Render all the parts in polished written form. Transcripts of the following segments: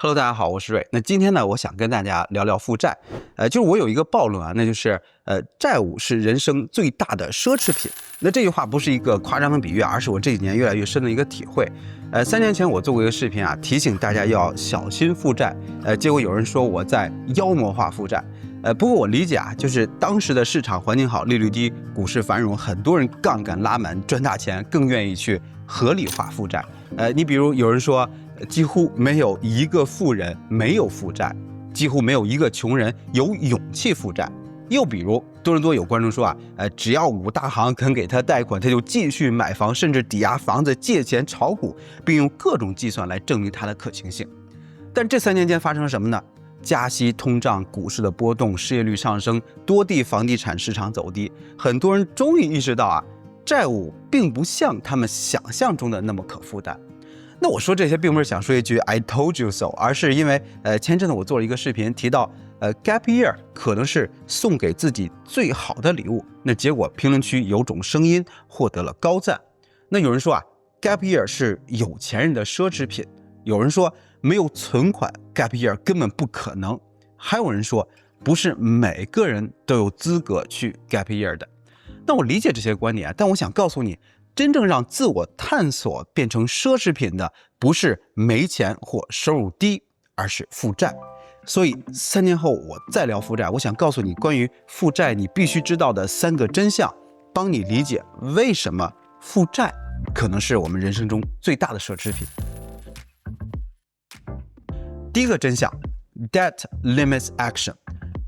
Hello，大家好，我是瑞。那今天呢，我想跟大家聊聊负债。就是我有一个暴论啊，那就是债务是人生最大的奢侈品。那这句话不是一个夸张的比喻，而是我这几年越来越深的一个体会。3年前我做过一个视频啊，提醒大家要小心负债。结果有人说我在妖魔化负债。不过我理解啊，就是当时的市场环境好，利率低，股市繁荣，很多人杠杆拉满赚大钱，更愿意去合理化负债。你比如有人说，几乎没有一个富人没有负债，几乎没有一个穷人有勇气负债。又比如多伦多有观众说啊，只要五大行肯给他贷款，他就继续买房，甚至抵押房子借钱炒股，并用各种计算来证明它的可行性。但这3年间发生了什么呢？加息、通胀、股市的波动、失业率上升，多地房地产市场走低，很多人终于意识到啊，债务并不像他们想象中的那么可负担。那我说这些并不是想说一句 I told you so， 而是因为前阵子我做了一个视频，提到gap year 可能是送给自己最好的礼物。那结果评论区有种声音获得了高赞。那有人说啊 gap year 是有钱人的奢侈品，有人说没有存款 gap year 根本不可能，还有人说不是每个人都有资格去 gap year 的。那我理解这些观点，但我想告诉你，真正让自我探索变成奢侈品的，不是没钱或收入低，而是负债。所以3年后我再聊负债，我想告诉你关于负债你必须知道的3个真相，帮你理解为什么负债可能是我们人生中最大的奢侈品。第一个真相 ，Debt limits action，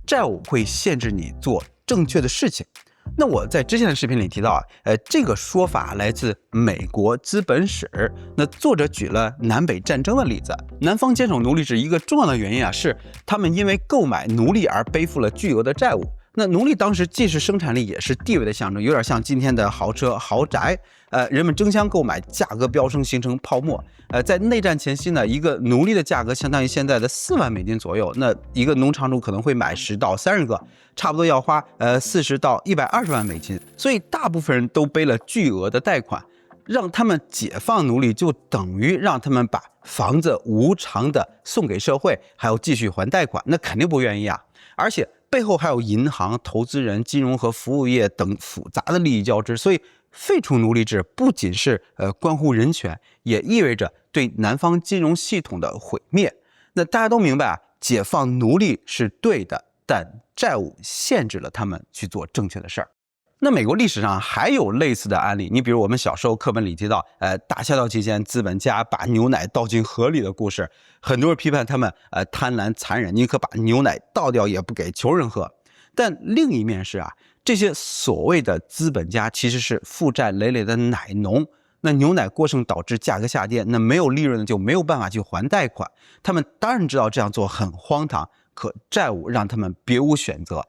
债务会限制你做正确的事情。那我在之前的视频里提到啊，这个说法来自美国资本史。那作者举了南北战争的例子，南方坚守奴隶制一个重要的原因啊，是他们因为购买奴隶而背负了巨额的债务。那奴隶当时既是生产力，也是地位的象征，有点像今天的豪车、豪宅。人们争相购买，价格飙升，形成泡沫。在内战前夕呢，一个奴隶的价格相当于现在的4万美金左右。那一个农场主可能会买10到30个，差不多要花40到120万美金。所以大部分人都背了巨额的贷款，让他们解放奴隶，就等于让他们把房子无偿的送给社会，还要继续还贷款，那肯定不愿意啊。而且背后还有银行、投资人、金融和服务业等复杂的利益交织，所以废除奴隶制不仅是关乎人权，也意味着对南方金融系统的毁灭。那大家都明白啊，解放奴隶是对的，但债务限制了他们去做正确的事儿。那美国历史上还有类似的案例，你比如我们小时候课本里提到，大萧条期间资本家把牛奶倒进河里的故事，很多人批判他们贪婪残忍，宁可把牛奶倒掉也不给穷人喝。但另一面是啊，这些所谓的资本家其实是负债累累的奶农，那牛奶过剩导致价格下跌，那没有利润就没有办法去还贷款。他们当然知道这样做很荒唐，可债务让他们别无选择，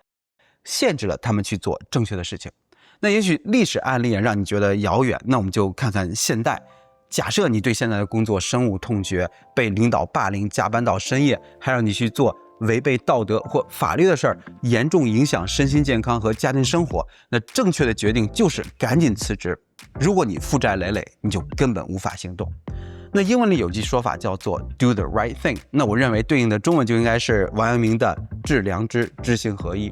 限制了他们去做正确的事情。那也许历史案例让你觉得遥远，那我们就看看现代。假设你对现在的工作深恶痛绝，被领导霸凌，加班到深夜，还让你去做违背道德或法律的事儿，严重影响身心健康和家庭生活，那正确的决定就是赶紧辞职。如果你负债累累，你就根本无法行动。那英文里有句说法叫做 do the right thing， 那我认为对应的中文就应该是王阳明的致良知，知行合一。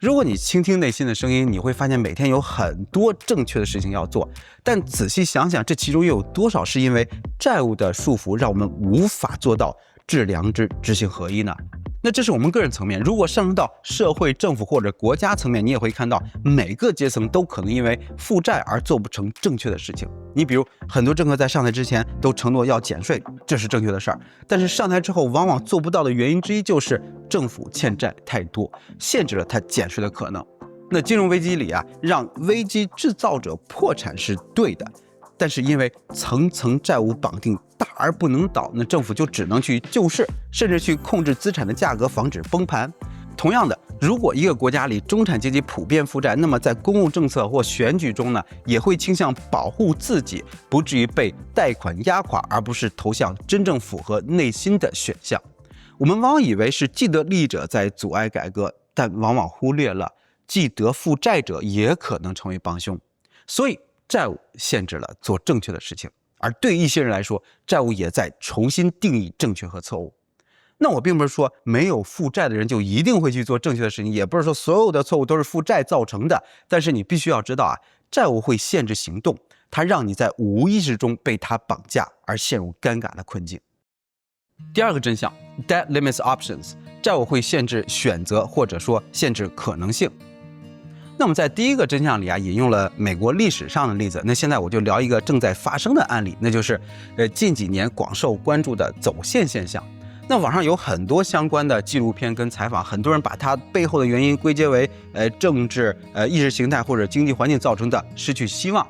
如果你倾听内心的声音，你会发现每天有很多正确的事情要做，但仔细想想，这其中又有多少是因为债务的束缚让我们无法做到致良知，知行合一呢？那这是我们个人层面，如果上升到社会、政府或者国家层面，你也会看到每个阶层都可能因为负债而做不成正确的事情。你比如很多政客在上台之前都承诺要减税，这是正确的事儿，但是上台之后往往做不到的原因之一就是政府欠债太多，限制了他减税的可能。那金融危机里啊，让危机制造者破产是对的，但是因为层层债务绑定，大而不能倒，那政府就只能去救市，甚至去控制资产的价格，防止崩盘。同样的，如果一个国家里中产阶级普遍负债，那么在公共政策或选举中呢，也会倾向保护自己，不至于被贷款压垮，而不是投向真正符合内心的选项。我们往往以为是既得利益者在阻碍改革，但往往忽略了既得负债者也可能成为帮凶。所以债务限制了做正确的事情，而对一些人来说，债务也在重新定义正确和错误。那我并不是说没有负债的人就一定会去做正确的事情，也不是说所有的错误都是负债造成的。但是你必须要知道啊，债务会限制行动，它让你在无意识中被它绑架而陷入尴尬的困境。第二个真相 ，Debt limits options， 债务会限制选择或者说限制可能性。那么在第一个真相里啊，引用了美国历史上的例子。那现在我就聊一个正在发生的案例，那就是近几年广受关注的走线现象。那网上有很多相关的纪录片跟采访，很多人把它背后的原因归结为政治、意识形态或者经济环境造成的失去希望。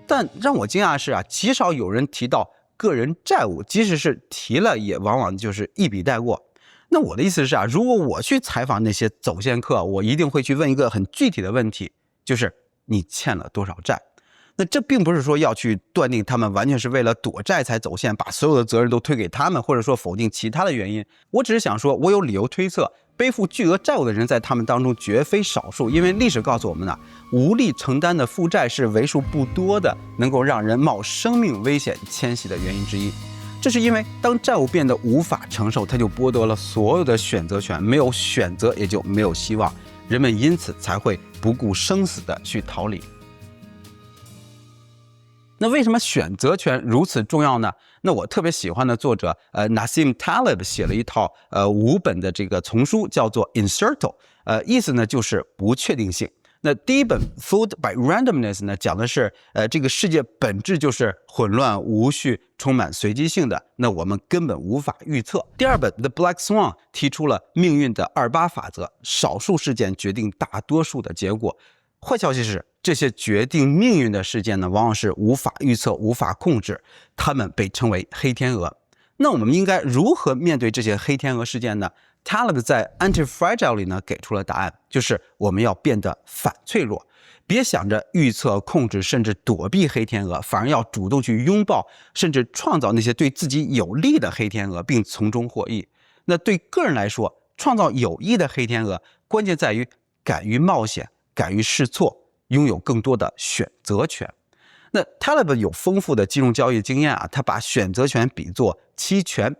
但让我惊讶的是啊，极少有人提到个人债务，即使是提了，也往往就是一笔带过。那我的意思是啊，如果我去采访那些走线客，我一定会去问一个很具体的问题，就是你欠了多少债？那这并不是说要去断定他们完全是为了躲债才走线，把所有的责任都推给他们，或者说否定其他的原因。我只是想说，我有理由推测，背负巨额债务的人在他们当中绝非少数，因为历史告诉我们呢，无力承担的负债是为数不多的能够让人冒生命危险迁徙的原因之一。这是因为当债务变得无法承受，它就剥夺了所有的选择权，没有选择也就没有希望，人们因此才会不顾生死的去逃离。那为什么选择权如此重要呢？那我特别喜欢的作者Nassim Taleb 写了一套5本的这个丛书，叫做 Uncertainty， 意思呢就是不确定性。那第一本 Fooled by Randomness 呢，讲的是这个世界本质就是混乱无序充满随机性的，那我们根本无法预测。第二本 The Black Swan 提出了命运的28法则，少数事件决定大多数的结果。坏消息是，这些决定命运的事件呢，往往是无法预测无法控制，它们被称为黑天鹅。那我们应该如何面对这些黑天鹅事件呢？Taleb 在 Anti-Fragile 里呢给出了答案，就是我们要变得反脆弱，别想着预测、控制甚至躲避黑天鹅，反而要主动去拥抱，甚至创造那些对自己有利的黑天鹅，并从中获益。那对个人来说，创造有益的黑天鹅，关键在于敢于冒险，敢于试错，拥有更多的选择权。那 Taleb 有丰富的金融交易经验啊，他把选择权比作期权，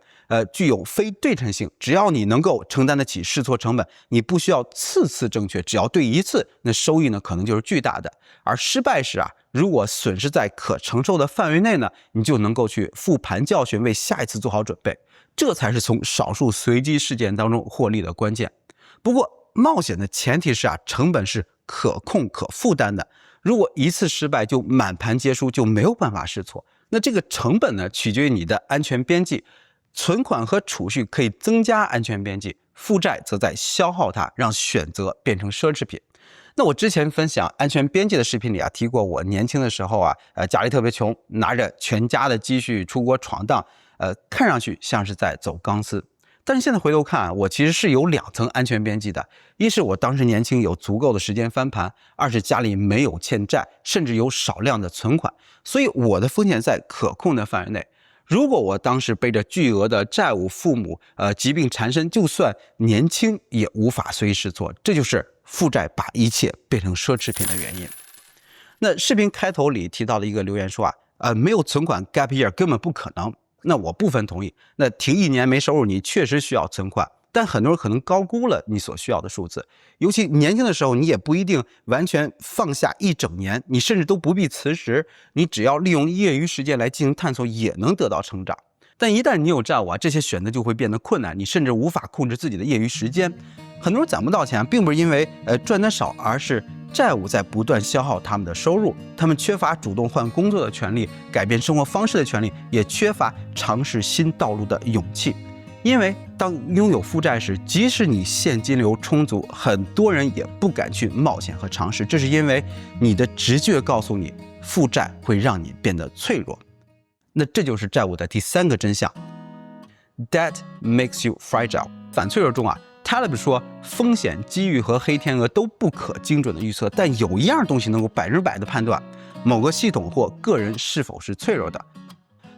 具有非对称性。只要你能够承担得起试错成本，你不需要次次正确，只要对一次，那收益呢可能就是巨大的。而失败时啊，如果损失在可承受的范围内呢，你就能够去复盘教训，为下一次做好准备。这才是从少数随机事件当中获利的关键。不过冒险的前提是啊，成本是可控可负担的。如果一次失败就满盘皆输，就没有办法试错。那这个成本呢，取决于你的安全边际。存款和储蓄可以增加安全边际，负债则在消耗它，让选择变成奢侈品。那我之前分享安全边际的视频里啊，提过我年轻的时候啊，家里特别穷，拿着全家的积蓄出国闯荡，看上去像是在走钢丝。但是现在回头看，我其实是有2层安全边际的。一是我当时年轻，有足够的时间翻盘；二是家里没有欠债，甚至有少量的存款，所以我的风险在可控的范围内。如果我当时背着巨额的债务，父母疾病缠身，就算年轻也无法随意试错。这就是负债把一切变成奢侈品的原因。那视频开头里提到的一个留言说啊，没有存款 gap year 根本不可能。那我部分同意，那停1年没收入，你确实需要存款，但很多人可能高估了你所需要的数字。尤其年轻的时候，你也不一定完全放下1整年，你甚至都不必辞职，你只要利用业余时间来进行探索，也能得到成长。但一旦你有债务啊，这些选择就会变得困难，你甚至无法控制自己的业余时间。很多人攒不到钱，并不是因为赚得少，而是债务在不断消耗他们的收入，他们缺乏主动换工作的权利，改变生活方式的权利，也缺乏尝试新道路的勇气。因为当拥有负债时，即使你现金流充足，很多人也不敢去冒险和尝试，这是因为你的直觉告诉你，负债会让你变得脆弱。那这就是债务的第3个真相 ，Debt makes you fragile。反脆弱中啊，Taleb 说，风险、机遇和黑天鹅都不可精准的预测，但有一样东西能够100%的判断某个系统或个人是否是脆弱的。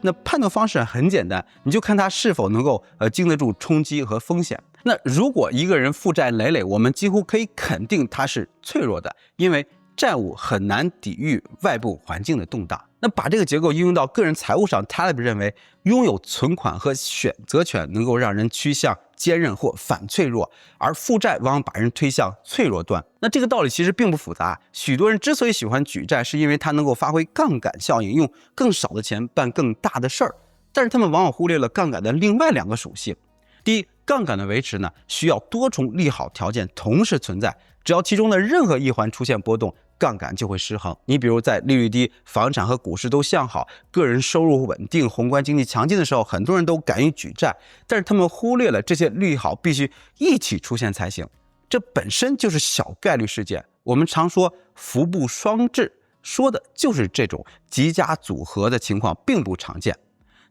那判断方式很简单，你就看他是否能够经得住冲击和风险。那如果一个人负债累累，我们几乎可以肯定他是脆弱的，因为债务很难抵御外部环境的动荡。那把这个结构应用到个人财务上，Taleb 认为拥有存款和选择权能够让人趋向坚韧或反脆弱，而负债往往把人推向脆弱端。那这个道理其实并不复杂，许多人之所以喜欢举债，是因为它能够发挥杠杆效应，用更少的钱办更大的事儿。但是他们往往忽略了杠杆的另外2个属性。第一，杠杆的维持呢，需要多重利好条件同时存在，只要其中的任何一环出现波动，杠杆就会失衡。你比如在利率低、房产和股市都向好、个人收入稳定、宏观经济强劲的时候，很多人都敢于举债，但是他们忽略了这些利好必须一起出现才行，这本身就是小概率事件。我们常说福不双至，说的就是这种极佳组合的情况并不常见。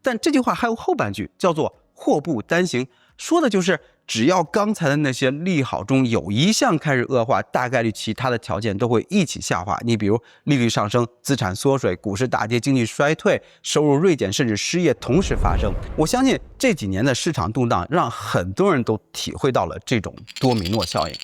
但这句话还有后半句，叫做祸不单行，说的就是只要刚才的那些利好中有一项开始恶化，大概率其他的条件都会一起下滑。你比如利率上升、资产缩水、股市大跌、经济衰退、收入锐减，甚至失业同时发生。我相信这几年的市场动荡让很多人都体会到了这种多米诺效应。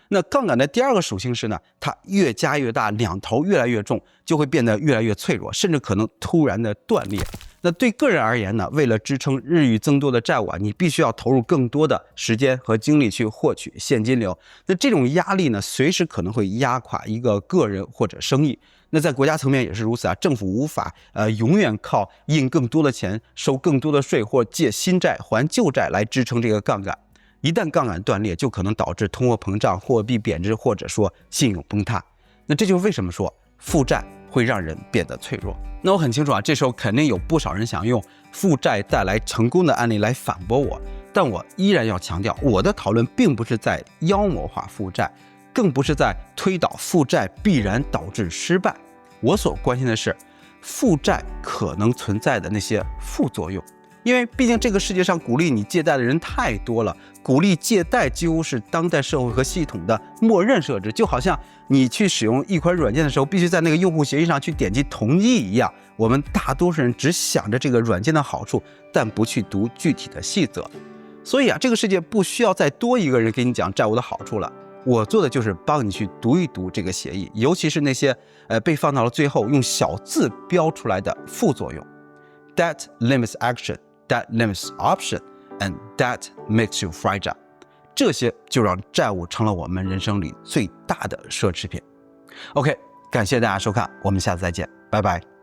那杠杆的第2个属性是呢，它越加越大，两头越来越重，就会变得越来越脆弱，甚至可能突然的断裂。那对个人而言呢，为了支撑日益增多的债务你必须要投入更多的时间和精力去获取现金流。那这种压力呢，随时可能会压垮一个个人或者生意。那在国家层面也是如此政府无法永远靠印更多的钱、收更多的税或借新债还旧债来支撑这个杠杆。一旦杠杆断裂，就可能导致通货膨胀、货币贬值，或者说信用崩塌。那这就是为什么说负债会让人变得脆弱。那我很清楚这时候肯定有不少人想用负债带来成功的案例来反驳我，但我依然要强调，我的讨论并不是在妖魔化负债，更不是在推导负债必然导致失败。我所关心的是负债可能存在的那些副作用。因为毕竟这个世界上鼓励你借贷的人太多了，鼓励借贷几乎是当代社会和系统的默认设置，就好像你去使用一款软件的时候，必须在那个用户协议上去点击同意一样。我们大多数人只想着这个软件的好处，但不去读具体的细则。所以这个世界不需要再多一个人给你讲债务的好处了。我做的就是帮你去读一读这个协议，尤其是那些被放到了最后用小字标出来的副作用。That limits action.That limits option, and that makes you fragile. 这些就让债务成了我们人生里最大的奢侈品。OK， 感谢大家收看，我们下次再见，拜拜。